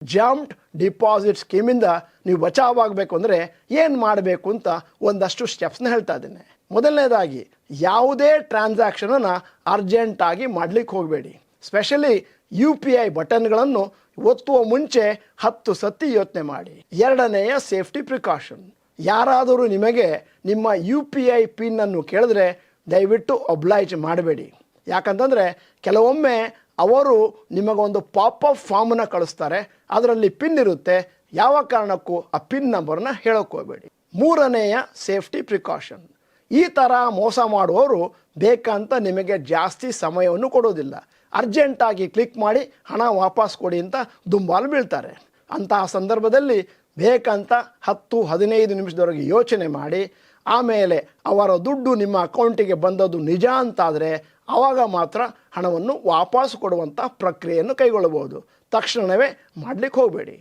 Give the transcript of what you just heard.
Jumped deposit ಸ್ಕೀಮಿಂದ ನೀವು ಬಚಾವಾಗಬೇಕು ಅಂದರೆ ಏನು ಮಾಡಬೇಕು ಅಂತ ಒಂದಷ್ಟು ಸ್ಟೆಪ್ಸ್ನ ಹೇಳ್ತಾ ಇದ್ದೇನೆ. ಮೊದಲನೇದಾಗಿ ಯಾವುದೇ ಟ್ರಾನ್ಸಾಕ್ಷನನ್ನು ಅರ್ಜೆಂಟಾಗಿ ಮಾಡಲಿಕ್ಕೆ ಹೋಗಬೇಡಿ. ಸ್ಪೆಷಲಿ UPI ಬಟನ್ಗಳನ್ನು ಒತ್ತುವ ಮುಂಚೆ 10 ಸತಿ ಯೋಚನೆ ಮಾಡಿ. ಎರಡನೆಯ ಸೇಫ್ಟಿ ಪ್ರಿಕಾಷನ್, ಯಾರಾದರೂ ನಿಮಗೆ ನಿಮ್ಮ UPI ಪಿನ್ನನ್ನು ಕೇಳಿದ್ರೆ ದಯವಿಟ್ಟು ಒಬ್ಲೈಜ್ ಮಾಡಬೇಡಿ. ಯಾಕಂತಂದರೆ ಕೆಲವೊಮ್ಮೆ ಅವರು ನಿಮಗೊಂದು ಪಾಪಪ್ ಫಾರ್ಮನ್ನು ಕಳಿಸ್ತಾರೆ, ಅದರಲ್ಲಿ ಪಿನ್ ಇರುತ್ತೆ, ಯಾವ ಕಾರಣಕ್ಕೂ ಆ ಪಿನ್ ನಂಬರ್ನ ಹೇಳೋಕೆ ಹೋಗಬೇಡಿ. ಮೂರನೆಯ ಸೇಫ್ಟಿ ಪ್ರಿಕಾಷನ್, ಈ ಥರ ಮೋಸ ಮಾಡುವವರು ಬೇಕಂತ ನಿಮಗೆ ಜಾಸ್ತಿ ಸಮಯವನ್ನು ಕೊಡೋದಿಲ್ಲ. ಅರ್ಜೆಂಟಾಗಿ ಕ್ಲಿಕ್ ಮಾಡಿ ಹಣ ವಾಪಸ್ ಕೊಡಿ ಅಂತ ದುಂಬಾಲು ಬೀಳ್ತಾರೆ. ಅಂತಹ ಸಂದರ್ಭದಲ್ಲಿ ಬೇಕಂತ 10-15 ನಿಮಿಷದವರೆಗೆ ಯೋಚನೆ ಮಾಡಿ ಆಮೇಲೆ ಅವರ ದುಡ್ಡು ನಿಮ್ಮ ಅಕೌಂಟಿಗೆ ಬಂದದ್ದು ನಿಜ ಅಂತಾದರೆ ಆವಾಗ ಮಾತ್ರ ಹಣವನ್ನು ವಾಪಸ್ ಕೊಡುವಂಥ ಪ್ರಕ್ರಿಯೆಯನ್ನು ಕೈಗೊಳ್ಳಬಹುದು. ತಕ್ಷಣವೇ ಮಾಡಲಿಕ್ಕೆ ಹೋಗಬೇಡಿ.